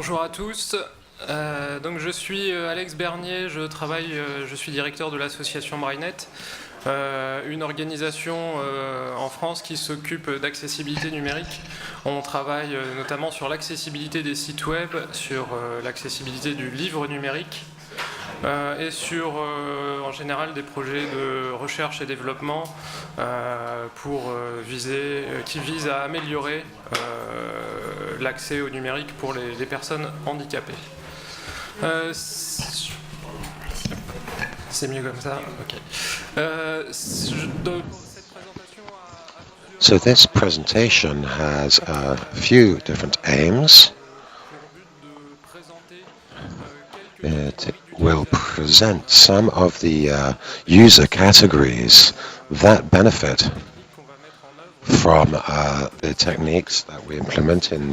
Bonjour à tous. Donc je suis Alex Bernier, je suis directeur de l'association Braillenet, une organisation en France qui s'occupe d'accessibilité numérique. On travaille notamment sur l'accessibilité des sites web, sur l'accessibilité du livre numérique et sur en général des projets de recherche et développement qui visent à améliorer l'accès au numérique pour les personnes handicapées. C'est mieux comme ça. Ok. So this presentation has a few different aims. It will present some of the user categories that benefit from the techniques that we implement in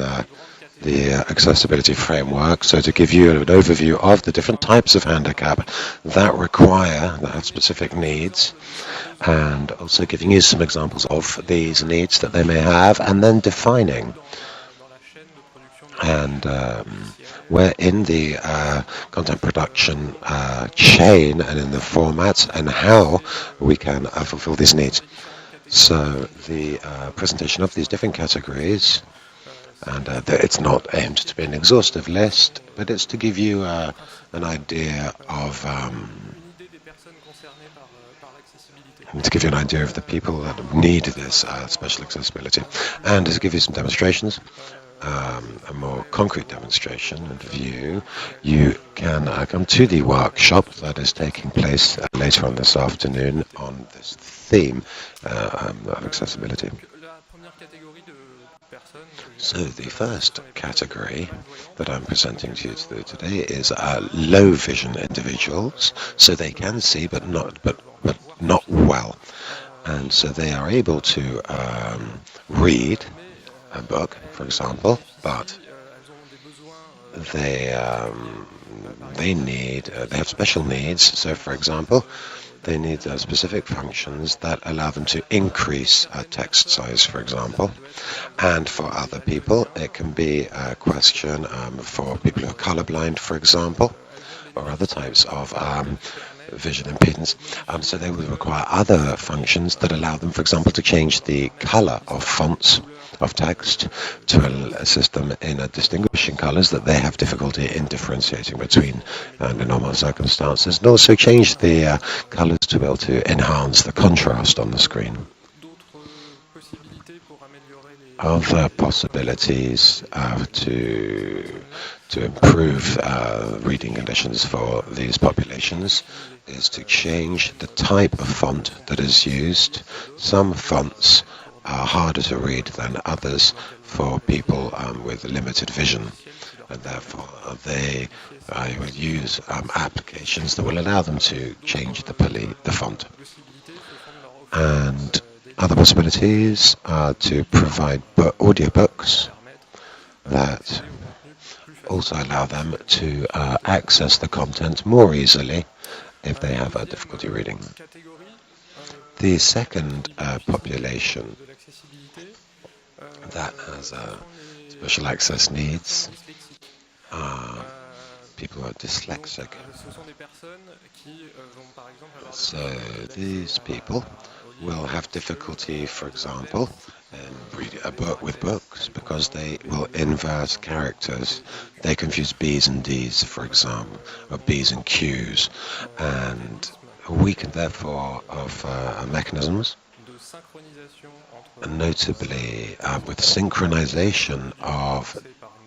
the accessibility framework. So to give you an overview of the different types of handicap that have specific needs, and also giving you some examples of these needs that they may have, and then defining. And we're in the content production chain and in the formats and how we can fulfill these needs. So the presentation of these different categories, and it's not aimed to be an exhaustive list, but it's to give you an idea of the people that need this special accessibility, and to give you some demonstrations. A more concrete demonstration and view, you can come to the workshop that is taking place later on this afternoon on this theme of accessibility. So the first category that I'm presenting to you today is low vision individuals, so they can see but not well, and so they are able to read a book, for example, but they have special needs. So, for example, they need specific functions that allow them to increase text size, for example. And for other people, it can be a question for people who are colorblind, for example, or other types of vision impedance. So they will require other functions that allow them, for example, to change the color of fonts of text to assist them in distinguishing colors that they have difficulty in differentiating between under normal circumstances, and also change the colors to be able to enhance the contrast on the screen. Other possibilities to improve reading conditions for these populations is to change the type of font that is used. Some fonts are harder to read than others for people with limited vision, and therefore they will use applications that will allow them to change the font. And other possibilities are to provide audiobooks that also allow them to access the content more easily if they have difficulty reading. The second population that has special access needs are people who are dyslexic. So these people will have difficulty, for example, in reading a book with books because they will invert characters. They confuse B's and D's, for example, or B's and Q's, and we can therefore offer mechanisms, notably with synchronization of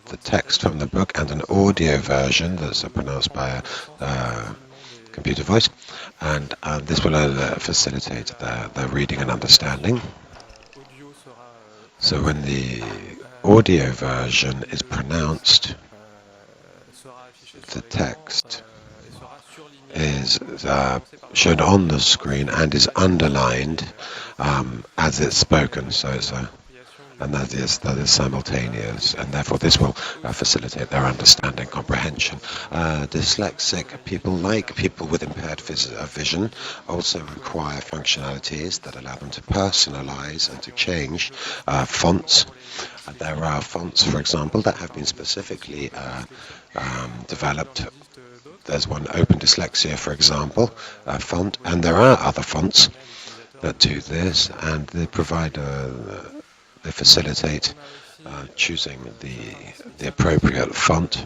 the text from the book and an audio version that's pronounced by a computer voice, and this will facilitate their reading and understanding. So when the audio version is pronounced, the text is shown on the screen and is underlined as it's spoken. So it's and that is simultaneous, and therefore this will facilitate their understanding, comprehension. Dyslexic people, like people with impaired vision, also require functionalities that allow them to personalize and to change fonts. There are fonts, for example, that have been specifically developed. There's one, Open Dyslexia, for example, font, and there are other fonts that do this, and they provide, they facilitate choosing the appropriate font.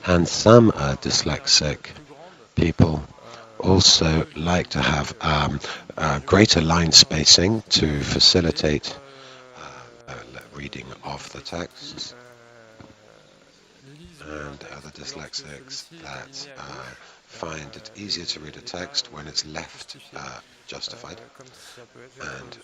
And some dyslexic people also like to have greater line spacing to facilitate reading of the texts. And other dyslexics that find it easier to read a text when it's left justified. And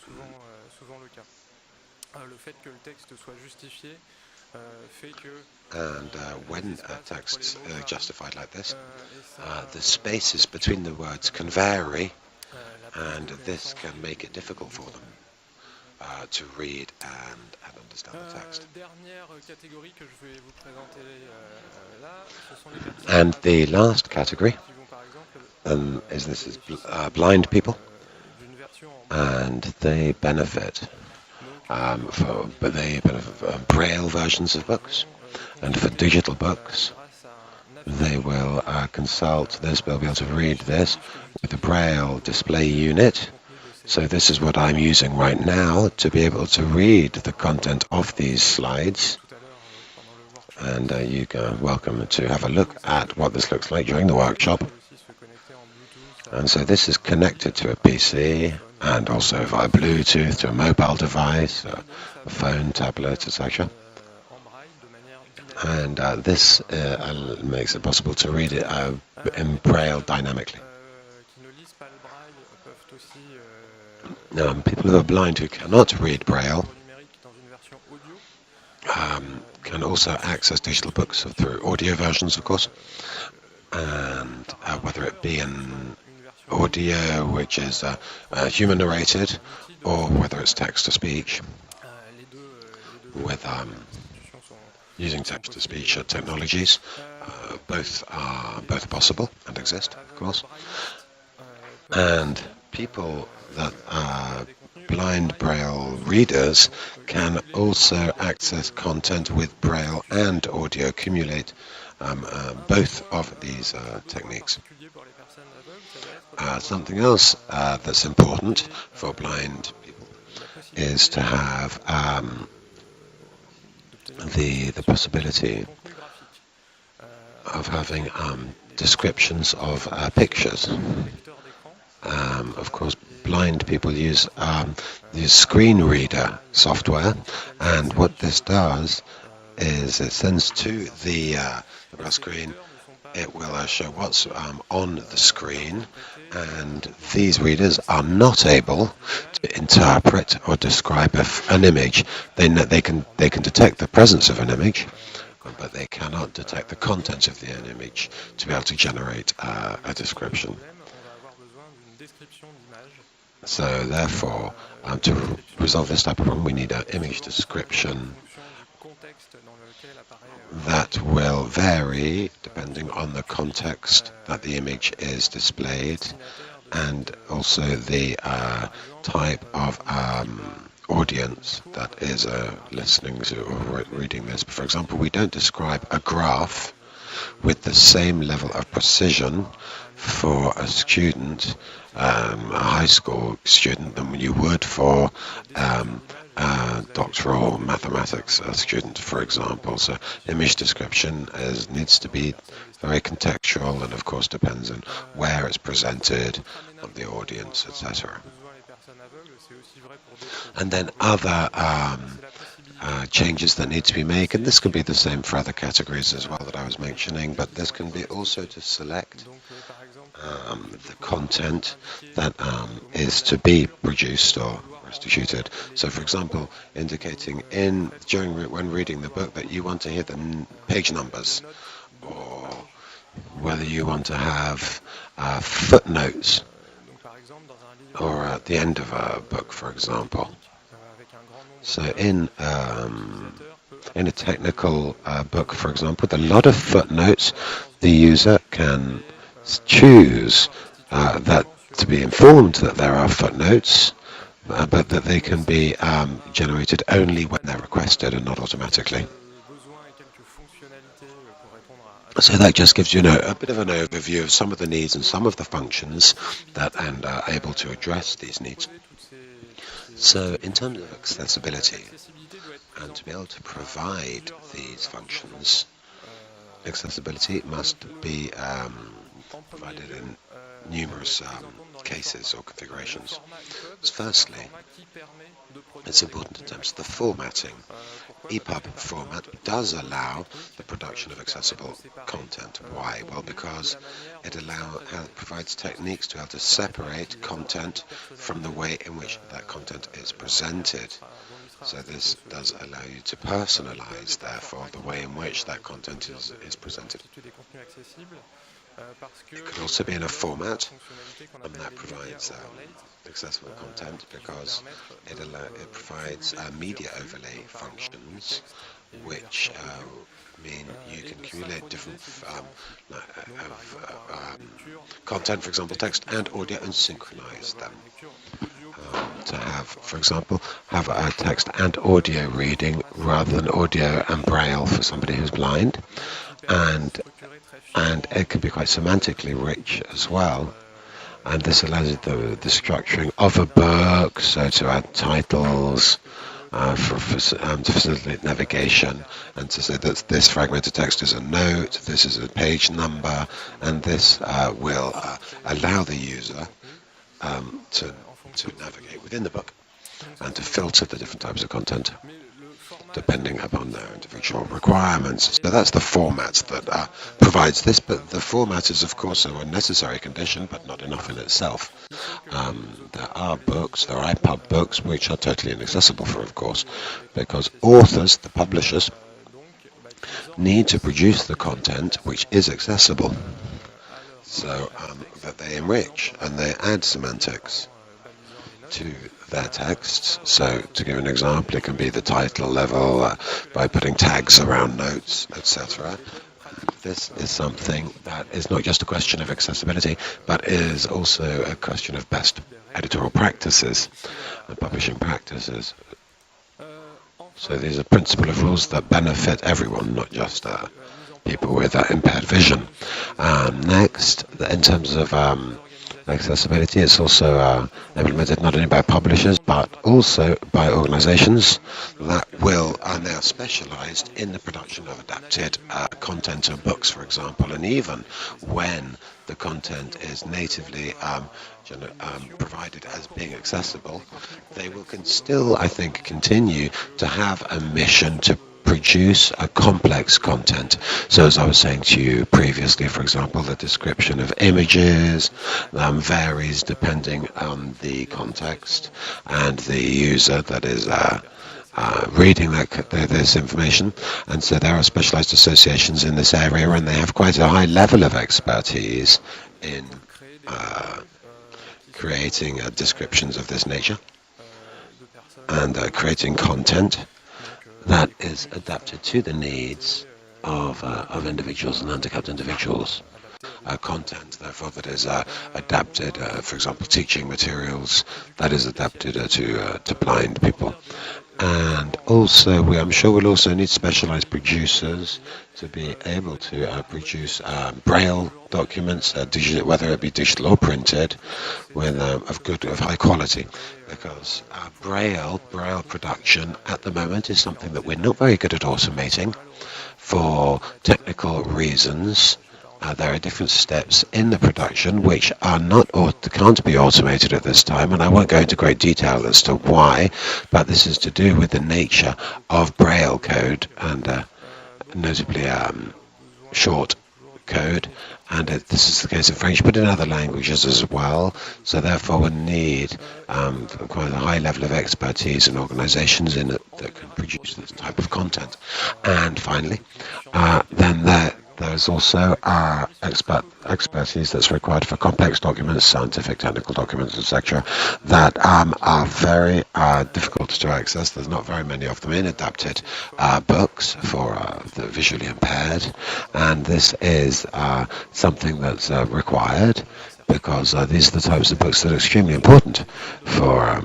when a text's justified like this, the spaces between the words can vary, and this can make it difficult for them to read and understand the text. And the last category is blind people, and they benefit from Braille versions of books, and for digital books they will consult this, they'll be able to read this with the Braille display unit. So this is what I'm using right now to be able to read the content of these slides. And you are welcome to have a look at what this looks like during the workshop. And so this is connected to a PC and also via Bluetooth to a mobile device, a phone, tablet, etc. And this makes it possible to read it in Braille dynamically. People who are blind who cannot read Braille can also access digital books through audio versions, of course, and whether it be in audio, which is human narrated, or whether it's text-to-speech, with using text-to-speech technologies. Both are possible and exist, of course. And people that are blind Braille readers can also access content with Braille and audio, accumulate both of these techniques. Something else that's important for blind people is to have the possibility of having descriptions of pictures. Of course, blind people use screen reader software, and what this does is it sends to the screen. It will show what's on the screen, and these readers are not able to interpret or describe an image. They can detect the presence of an image, but they cannot detect the content of the image to be able to generate a description. So therefore, to resolve this type of problem, we need an image description that will vary depending on the context that the image is displayed, and also the type of audience that is listening to or reading this. For example, we don't describe a graph with the same level of precision for a student, a high school student, than you would for a doctoral mathematics student, for example. So image description needs to be very contextual, and of course depends on where it's presented, on the audience, etc. And then other changes that need to be made, and this can be the same for other categories as well that I was mentioning, but this can be also to select the content that is to be produced or restituted. So, for example, indicating when reading the book that you want to hear the page numbers, or whether you want to have footnotes, or at the end of a book, for example. So in a technical book, for example, with a lot of footnotes, the user can choose that to be informed that there are footnotes, but that they can be generated only when they're requested and not automatically. So that just gives you a bit of an overview of some of the needs and some of the functions that are able to address these needs. So in terms of accessibility, and to be able to provide these functions, accessibility must be provided in numerous cases or configurations. So firstly, it's important in terms of the formatting. EPUB format does allow the production of accessible content. Why? Well, because it provides techniques to be able to separate content from the way in which that content is presented. So this does allow you to personalize, therefore, the way in which that content is presented. It could also be in a format that provides accessible content because it provides media overlay functions, which mean you can accumulate different content, for example, text and audio, and synchronize them. To have, for example, have a text and audio reading rather than audio and braille for somebody who's blind, and it can be quite semantically rich as well. And this allows the structuring of a book, so to add titles to facilitate navigation, and to say that this fragmented text is a note, this is a page number, and this will allow the user to navigate within the book and to filter the different types of content depending upon their individual requirements. So that's the format that provides this, but the format is of course a necessary condition, but not enough in itself. There are ePUB books, which are totally inaccessible of course, because authors, the publishers, need to produce the content which is accessible. So that they enrich and they add semantics to their texts. So to give an example, it can be the title level by putting tags around notes, etc. This is something that is not just a question of accessibility, but is also a question of best editorial practices and publishing practices. So these are principle of rules that benefit everyone, not just people with impaired vision. Next, in terms of accessibility, it's also implemented not only by publishers but also by organizations that are now specialized in the production of adapted content of books, for example, and even when the content is natively provided as being accessible, they can still, I think, continue to have a mission to produce a complex content. So as I was saying to you previously, for example, the description of images varies depending on the context and the user that is reading this information, and so there are specialized associations in this area, and they have quite a high level of expertise in creating descriptions of this nature and creating content that is adapted to the needs of individuals and handicapped individuals. Content, therefore, that is adapted, for example, teaching materials that is adapted to blind people. And also, I'm sure we'll also need specialized producers to be able to produce Braille documents, whether it be digital or printed, with of high quality. Because Braille production at the moment is something that we're not very good at automating for technical reasons. There are different steps in the production which can't be automated at this time, and I won't go into great detail as to why, but this is to do with the nature of Braille code, and notably short code, and this is the case in French, but in other languages as well. So therefore we need quite a high level of expertise and organizations in it that can produce this type of content. And finally, then There's also expertise that's required for complex documents, scientific, technical documents, etc., that are very difficult to access. There's not very many of them in adapted books for the visually impaired, and this is something that's required because these are the types of books that are extremely important for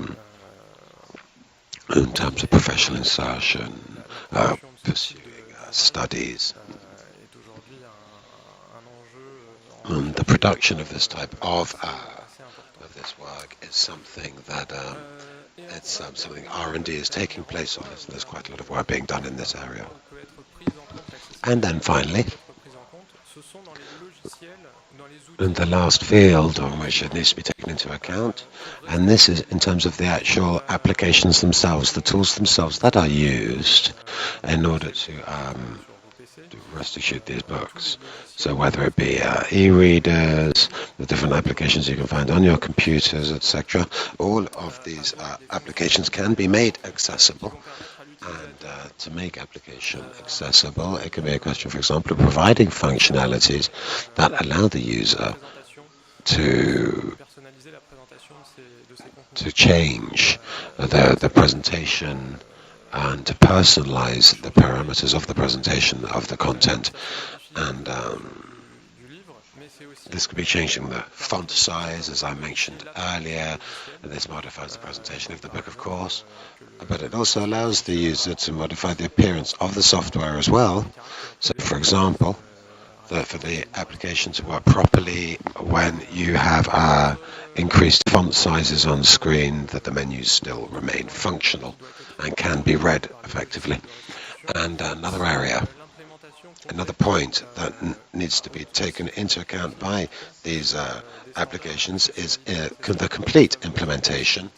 in terms of professional insertion, pursuing studies. And the production of this type of this work is something that it's something R&D is taking place on. There's quite a lot of work being done in this area. And then finally, in the last field on which it needs to be taken into account, and this is in terms of the actual applications themselves, the tools themselves that are used in order to restitute these books. So whether it be e-readers, the different applications you can find on your computers, etc., all of these applications can be made accessible. And to make application accessible, it can be a question, for example, of providing functionalities that allow the user to change the presentation and to personalize the parameters of the presentation of the content. And this could be changing the font size, as I mentioned earlier, and this modifies the presentation of the book, of course, but it also allows the user to modify the appearance of the software as well. So, for example, for the application to work properly when you have increased font sizes on screen, that the menus still remain functional and can be read effectively. And another point that needs to be taken into account by these applications is the complete implementation,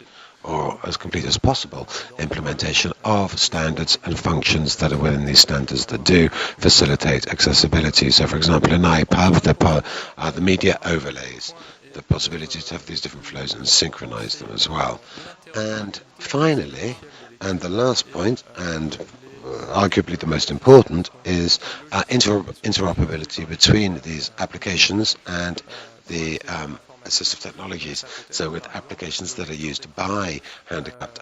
or as complete as possible, implementation of standards and functions that are within these standards that do facilitate accessibility. So, for example, in ePUB, the media overlays, the possibility to have these different flows and synchronize them as well. And finally, and the last point, and arguably the most important, is interoperability between these applications and the assistive technologies. So with applications that are used by handicapped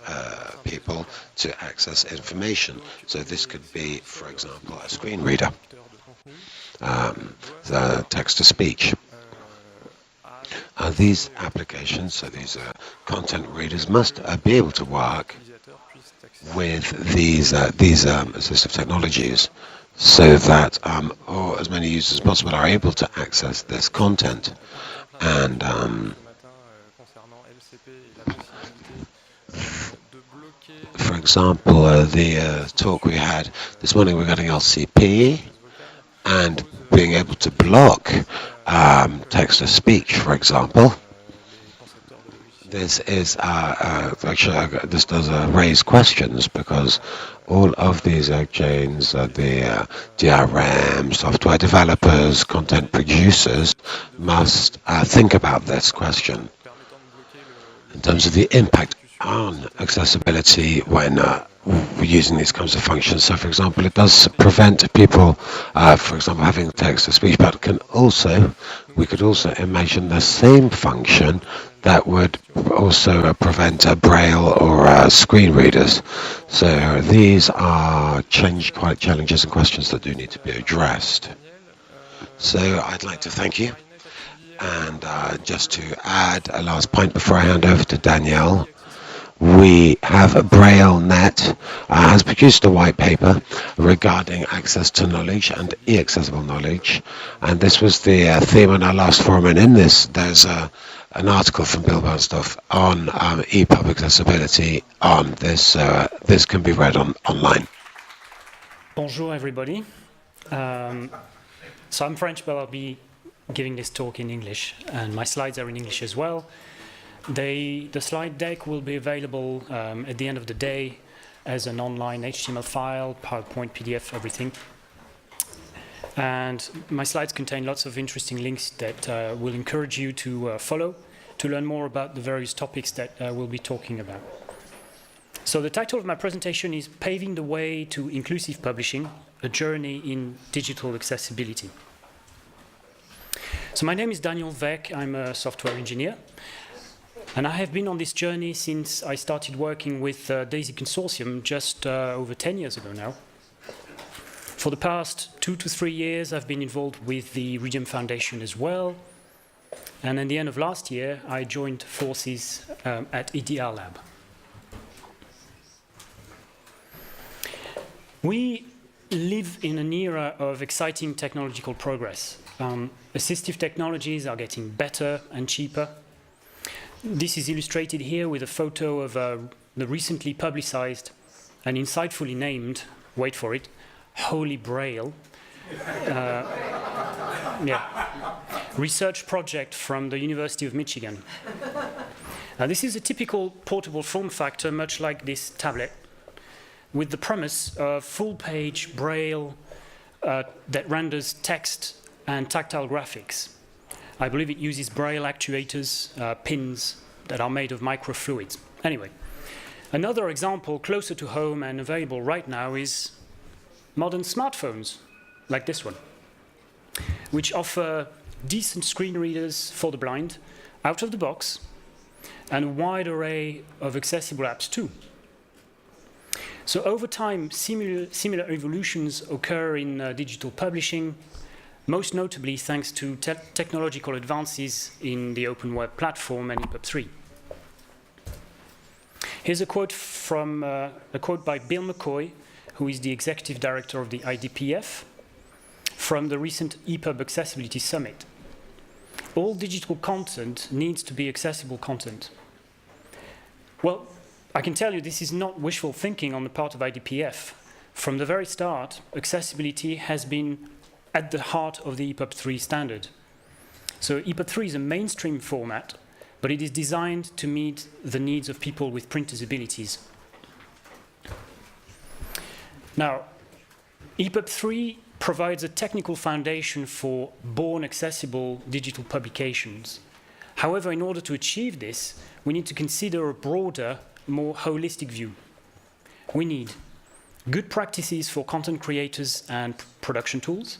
people to access information. So this could be, for example, a screen reader, the text-to-speech. These applications, so these content readers, must be able to work with these assistive technologies, so that or as many users as possible are able to access this content. And for example, the talk we had this morning regarding LCP and being able to block text-to-speech, for example. This is actually this does raise questions, because all of these chains, the Dhuryam, software developers, content producers, must think about this question in terms of the impact on accessibility when we're using these kinds of functions. So, for example, it does prevent people, for example, having text-to-speech, but we could also imagine the same function that would also prevent Braille or screen readers. So these are quite challenges and questions that do need to be addressed. So I'd like to thank you. And just to add a last point before I hand over to Danielle, we have Braillenet has produced a white paper regarding access to knowledge and e-accessible knowledge, and this was the theme on our last forum. And in this, there's an article from Bill Bernstoff on ePUB accessibility on this. This can be read online. Bonjour, everybody. So I'm French, but I'll be giving this talk in English, and my slides are in English as well. The slide deck will be available at the end of the day as an online HTML file, PowerPoint, PDF, everything. And my slides contain lots of interesting links that will encourage you to follow, to learn more about the various topics that we'll be talking about. So the title of my presentation is Paving the Way to Inclusive Publishing, a Journey in Digital Accessibility. So my name is Daniel Weck. I'm a software engineer. And I have been on this journey since I started working with DAISY Consortium just over 10 years ago now. For the past 2 to 3 years, I've been involved with the Readium Foundation as well. And at the end of last year, I joined forces at EDRLab. We live in an era of exciting technological progress. Assistive technologies are getting better and cheaper. This is illustrated here with a photo of the recently publicized and insightfully named, wait for it, Holy Braille research project from the University of Michigan. This is a typical portable form factor, much like this tablet, with the premise of full-page Braille that renders text and tactile graphics. I believe it uses Braille actuators, pins that are made of microfluids. Anyway, another example closer to home and available right now is modern smartphones, like this one, which offer decent screen readers for the blind, out of the box, and a wide array of accessible apps too. So over time, similar evolutions occur in digital publishing, most notably thanks to technological advances in the open web platform and ePUB3. Here's a quote by Bill McCoy, who is the executive director of the IDPF, from the recent ePUB Accessibility Summit. All digital content needs to be accessible content. Well, I can tell you this is not wishful thinking on the part of IDPF. From the very start, accessibility has been at the heart of the ePUB3 standard. So ePUB3 is a mainstream format, but it is designed to meet the needs of people with print disabilities. Now, ePUB3 provides a technical foundation for born accessible digital publications. However, in order to achieve this, we need to consider a broader, more holistic view. We need good practices for content creators and production tools,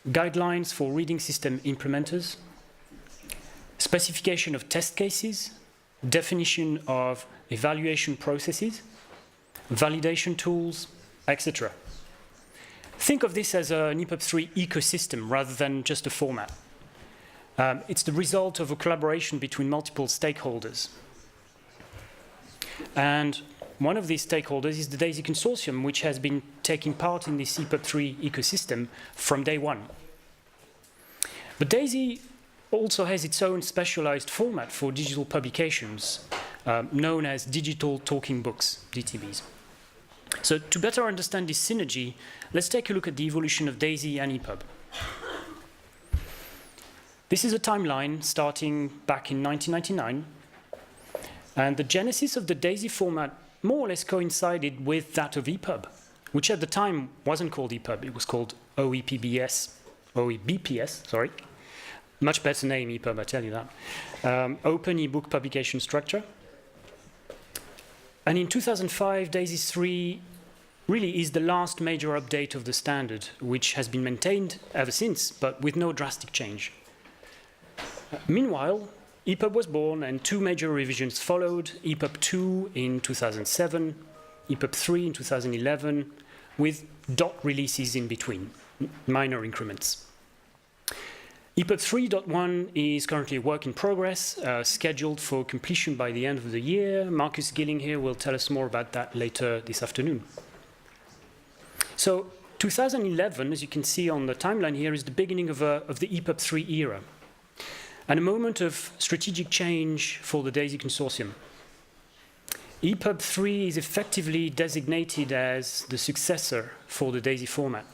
guidelines for reading system implementers, specification of test cases, definition of evaluation processes, validation tools, etc. Think of this as an ePUB3 ecosystem rather than just a format. It's the result of a collaboration between multiple stakeholders. And one of these stakeholders is the DAISY Consortium, which has been taking part in this ePUB3 ecosystem from day one. But DAISY also has its own specialized format for digital publications, known as digital talking books, DTBs. So to better understand this synergy, let's take a look at the evolution of DAISY and ePUB. This is a timeline starting back in 1999, and the genesis of the DAISY format more or less coincided with that of ePUB, which at the time wasn't called ePUB, it was called OEBPS, sorry. Much better name, ePUB, I tell you that. Open eBook Publication Structure. And in 2005, DAISY 3 really is the last major update of the standard, which has been maintained ever since, but with no drastic change. Meanwhile, ePUB was born and 2 major revisions followed, ePUB 2 in 2007, ePUB 3 in 2011, with dot releases in between, minor increments. ePUB 3.1 is currently a work in progress, scheduled for completion by the end of the year. Marcus Gilling here will tell us more about that later this afternoon. So 2011, as you can see on the timeline here, is the beginning of the ePUB 3 era, and a moment of strategic change for the DAISY Consortium. ePUB 3 is effectively designated as the successor for the DAISY format,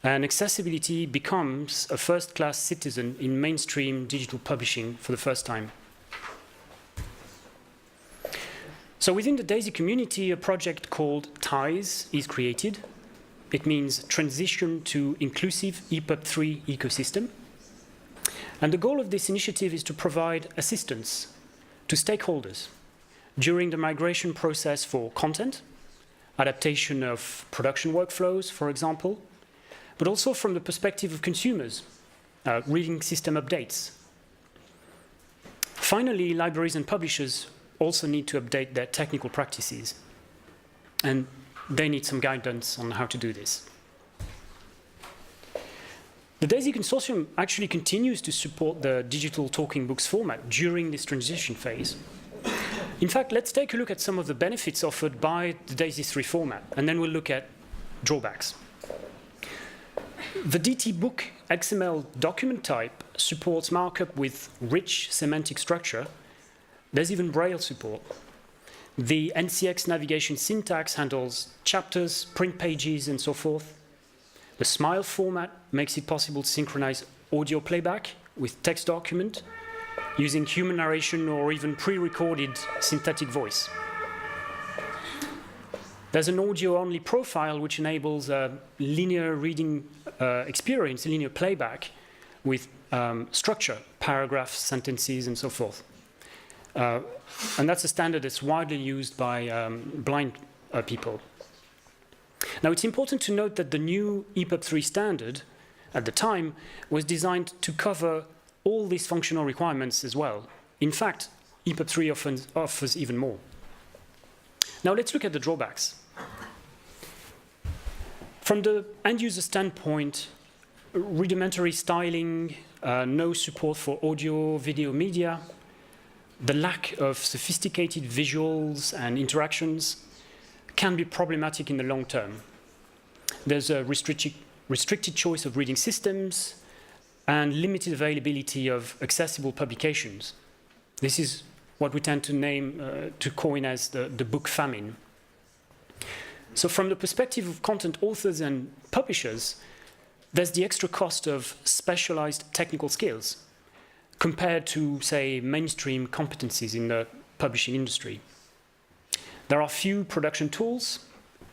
and accessibility becomes a first-class citizen in mainstream digital publishing for the first time. So within the DAISY community, a project called TIES is created. It means Transition to Inclusive ePUB 3 Ecosystem. And the goal of this initiative is to provide assistance to stakeholders during the migration process for content, adaptation of production workflows, for example, but also from the perspective of consumers reading system updates. Finally, libraries and publishers also need to update their technical practices, and they need some guidance on how to do this. The DAISY consortium actually continues to support the digital talking books format during this transition phase. In fact, let's take a look at some of the benefits offered by the DAISY 3 format, and then we'll look at drawbacks. The DT book XML document type supports markup with rich semantic structure. There's even Braille support. The NCX navigation syntax handles chapters, print pages, and so forth. The SMILE format makes it possible to synchronize audio playback with text document using human narration or even pre-recorded synthetic voice. There's an audio-only profile which enables a linear reading experience, linear playback with structure, paragraphs, sentences, and so forth. And that's a standard that's widely used by blind people. Now, it's important to note that the new ePUB 3 standard, at the time, was designed to cover all these functional requirements as well. In fact, ePUB 3 offers even more. Now, let's look at the drawbacks. From the end-user standpoint, rudimentary styling, no support for audio, video media, the lack of sophisticated visuals and interactions can be problematic in the long term. There's a restricted choice of reading systems and limited availability of accessible publications. This is what we tend to name, to coin as the book famine. So from the perspective of content authors and publishers, there's the extra cost of specialized technical skills compared to, say, mainstream competencies in the publishing industry. There are few production tools.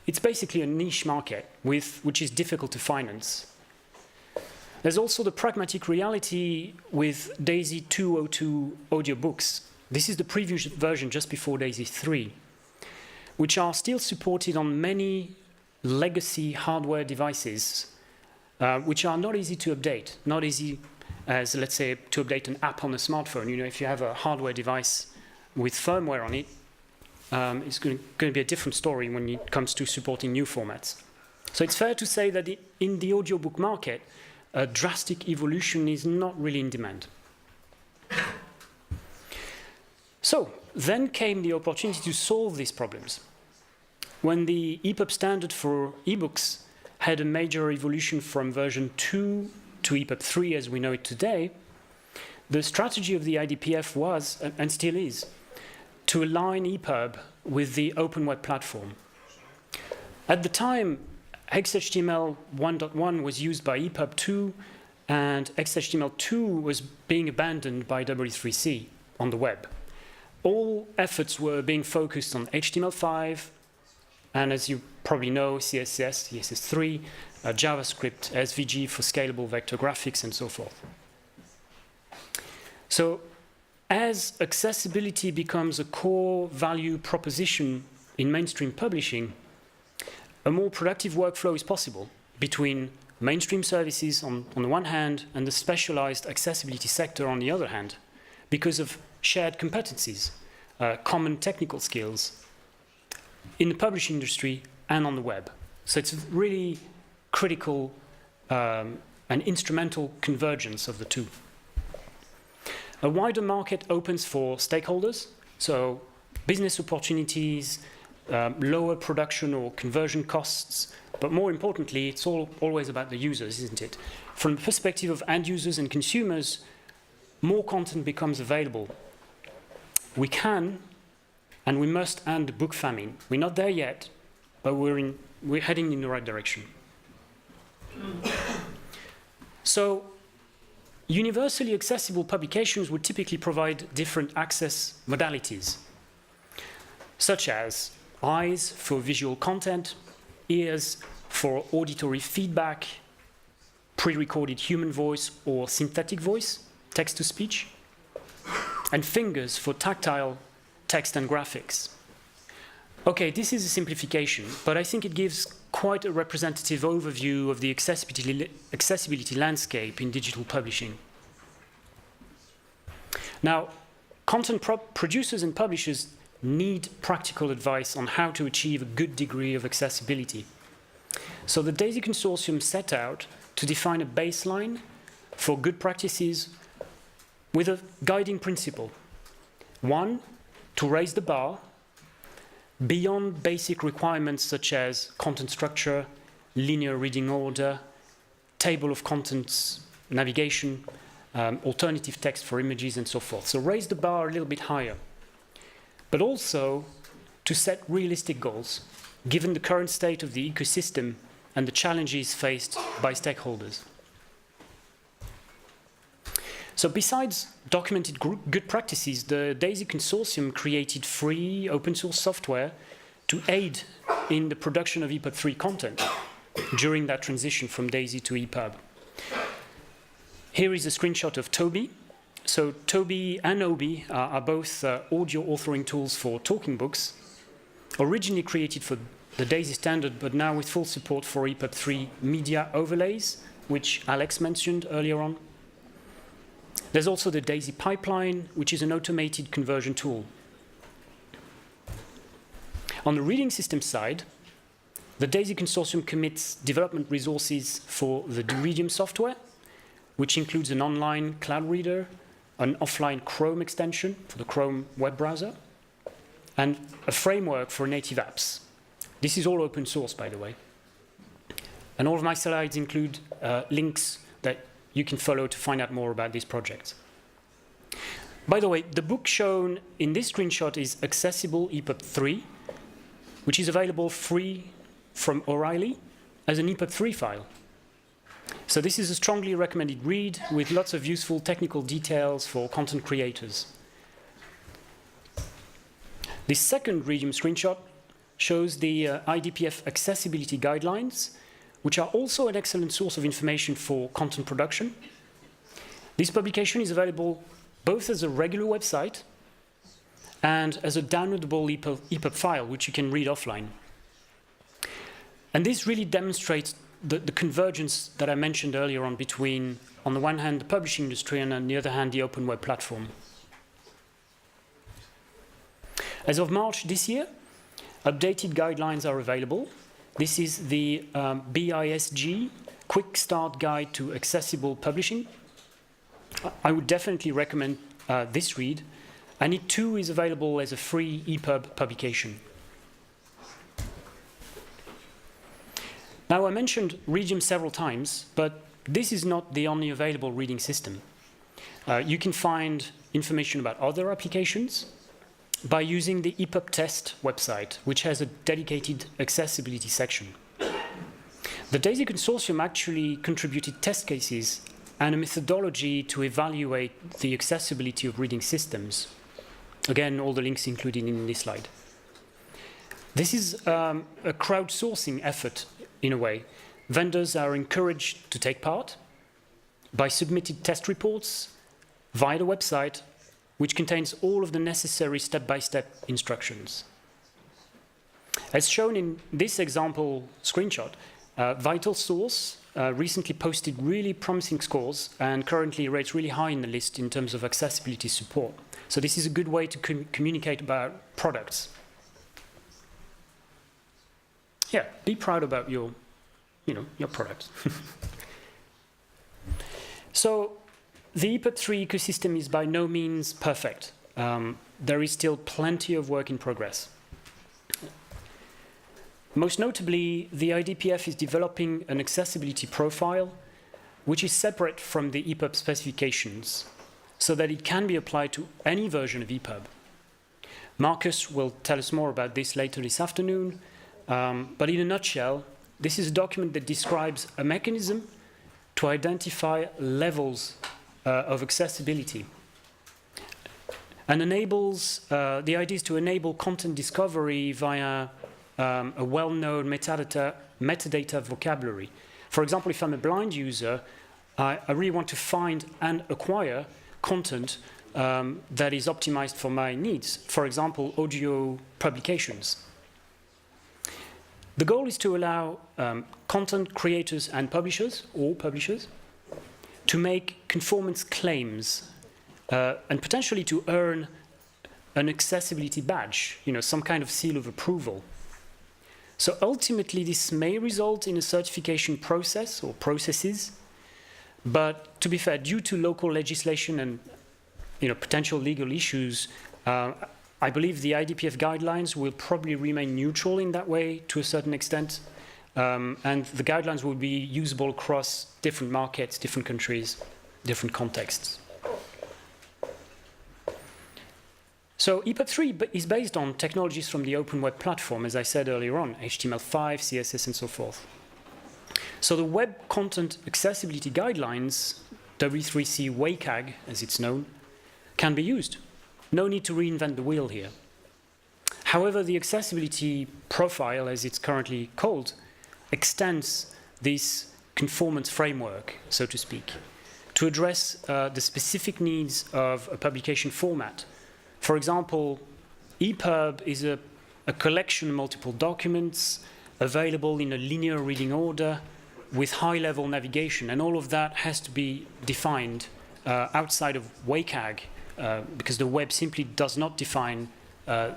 It's basically a niche market which is difficult to finance. There's also the pragmatic reality with DAISY 202 audiobooks. This is the preview version just before DAISY 3, which are still supported on many legacy hardware devices, which are not easy to update, not easy as, let's say, to update an app on a smartphone. You know, if you have a hardware device with firmware on it, it's going to be a different story when it comes to supporting new formats. So it's fair to say that in the audiobook market, a drastic evolution is not really in demand. So then came the opportunity to solve these problems. When the ePUB standard for ebooks had a major evolution from version 2 to ePUB 3 as we know it today, the strategy of the IDPF was, and still is, to align ePUB with the open web platform. At the time, XHTML 1.1 was used by ePUB 2, and XHTML2 was being abandoned by W3C on the web. All efforts were being focused on HTML5, and as you probably know, CSS, CSS3, JavaScript, SVG for scalable vector graphics, and so forth. So as accessibility becomes a core value proposition in mainstream publishing, a more productive workflow is possible between mainstream services on the one hand and the specialized accessibility sector on the other hand, because of shared competencies, common technical skills in the publishing industry and on the web. So it's really critical and instrumental convergence of the two. A wider market opens for stakeholders, so business opportunities, lower production or conversion costs, but more importantly, it's always about the users, isn't it? From the perspective of end users and consumers, more content becomes available. We can and we must end the book famine. We're not there yet, but we're heading in the right direction. So, universally accessible publications would typically provide different access modalities, such as eyes for visual content, ears for auditory feedback, pre-recorded human voice or synthetic voice, text-to-speech, and fingers for tactile text and graphics. Okay, this is a simplification, but I think it gives quite a representative overview of the accessibility landscape in digital publishing. Now, content producers and publishers need practical advice on how to achieve a good degree of accessibility. So the DAISY Consortium set out to define a baseline for good practices with a guiding principle. One, to raise the bar beyond basic requirements such as content structure, linear reading order, table of contents, navigation, alternative text for images, and so forth. So raise the bar a little bit higher. But also to set realistic goals, given the current state of the ecosystem and the challenges faced by stakeholders. So besides documented good practices, the DAISY Consortium created free open source software to aid in the production of EPUB 3 content during that transition from DAISY to EPUB. Here is a screenshot of Toby. So Toby and Obi are both audio authoring tools for talking books, originally created for the DAISY standard, but now with full support for EPUB 3 media overlays, which Alex mentioned earlier on. There's also the DAISY pipeline, which is an automated conversion tool. On the reading system side, the DAISY Consortium commits development resources for the Readium software, which includes an online cloud reader, an offline Chrome extension for the Chrome web browser, and a framework for native apps. This is all open source, by the way. And all of my slides include links that you can follow to find out more about this project. By the way, the book shown in this screenshot is Accessible EPUB 3, which is available free from O'Reilly as an EPUB 3 file. So this is a strongly recommended read with lots of useful technical details for content creators. This second Readium screenshot shows the IDPF accessibility guidelines, which are also an excellent source of information for content production. This publication is available both as a regular website and as a downloadable EPUB file, which you can read offline. And this really demonstrates the convergence that I mentioned earlier on between, on the one hand, the publishing industry, and on the other hand, the open web platform. As of March this year, updated guidelines are available. This is the BISG Quick Start Guide to Accessible Publishing. I would definitely recommend this read, and it too is available as a free EPUB publication. Now, I mentioned Readium several times, but this is not the only available reading system. You can find information about other applications by using the epubtest website, which has a dedicated accessibility section. The DAISY Consortium actually contributed test cases and a methodology to evaluate the accessibility of reading systems. Again, all the links included in this slide. This is a crowdsourcing effort, in a way. Vendors are encouraged to take part by submitting test reports via the website, which contains all of the necessary step-by-step instructions. As shown in this example screenshot, Vital Source recently posted really promising scores and currently rates really high in the list in terms of accessibility support. So this is a good way to communicate about products. Yeah, be proud about your product. So the EPUB 3 ecosystem is by no means perfect. There is still plenty of work in progress. Most notably, the IDPF is developing an accessibility profile which is separate from the EPUB specifications so that it can be applied to any version of EPUB. Marcus will tell us more about this later this afternoon, but in a nutshell, this is a document that describes a mechanism to identify levels of accessibility and enables, the idea is to enable content discovery via a well-known metadata vocabulary. For example, if I'm a blind user, I really want to find and acquire content that is optimized for my needs. For example, audio publications. The goal is to allow content creators and publishers, or publishers, to make conformance claims and potentially to earn an accessibility badge, some kind of seal of approval. So ultimately, this may result in a certification process or processes, but to be fair, due to local legislation and potential legal issues, I believe the IDPF guidelines will probably remain neutral in that way to a certain extent, and the guidelines will be usable across different markets, different countries, different contexts. So ePUB 3 is based on technologies from the Open Web platform, as I said earlier on, HTML5, CSS, and so forth. So the Web Content Accessibility Guidelines, W3C WCAG, as it's known, can be used. No need to reinvent the wheel here. However, the accessibility profile, as it's currently called, extends this conformance framework, so to speak, to address the specific needs of a publication format. For example, ePUB is a collection of multiple documents available in a linear reading order with high-level navigation, and all of that has to be defined outside of WCAG because the web simply does not define the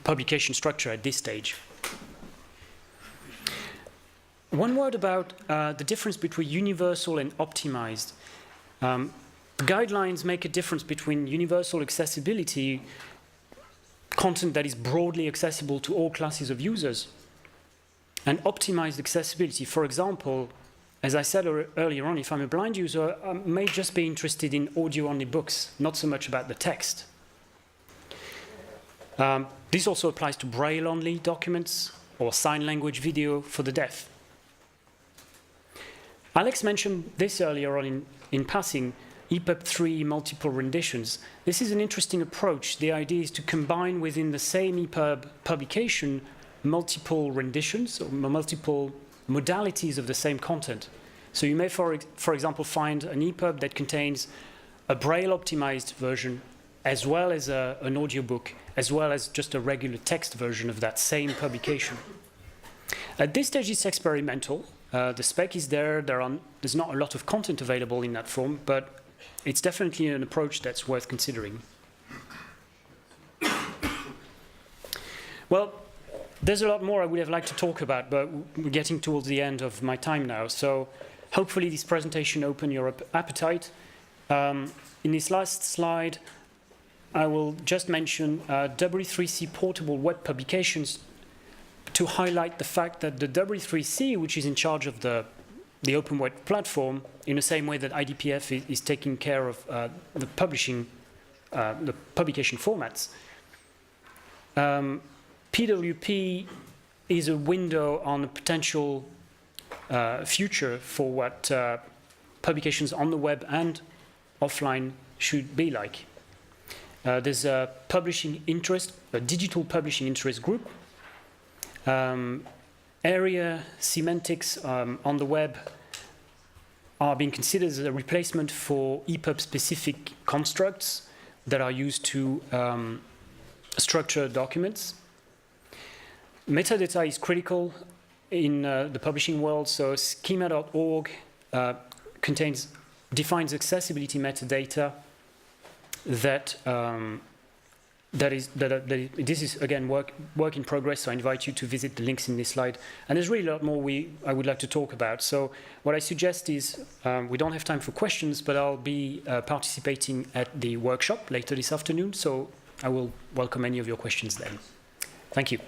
publication structure at this stage. One word about the difference between universal and optimized. The guidelines make a difference between universal accessibility, content that is broadly accessible to all classes of users, and optimized accessibility. For example, as I said earlier on, if I'm a blind user, I may just be interested in audio-only books, not so much about the text. This also applies to Braille-only documents or sign language video for the deaf. Alex mentioned this earlier on in passing, ePUB 3 multiple renditions. This is an interesting approach. The idea is to combine within the same ePUB publication multiple renditions or multiple modalities of the same content. So you may, for example, find an ePUB that contains a Braille-optimized version as well as an audiobook, as well as just a regular text version of that same publication. At this stage, it's experimental. The spec is there. There's not a lot of content available in that form, but it's definitely an approach that's worth considering. Well, there's a lot more I would have liked to talk about, but we're getting towards the end of my time now. So hopefully this presentation opened your appetite. In this last slide, I will just mention W3C portable web publications to highlight the fact that the W3C, which is in charge of the Open Web platform, in the same way that IDPF is taking care of the publication formats, PWP is a window on a potential future for what publications on the web and offline should be like. There's a publishing interest, a digital publishing interest group. Area semantics on the web are being considered as a replacement for ePUB-specific constructs that are used to structure documents. Metadata is critical in the publishing world, so schema.org defines accessibility metadata this is again work in progress, so I invite you to visit the links in this slide. And there's really a lot more I would like to talk about. So what I suggest is we don't have time for questions, but I'll be participating at the workshop later this afternoon, so I will welcome any of your questions then. Thank you.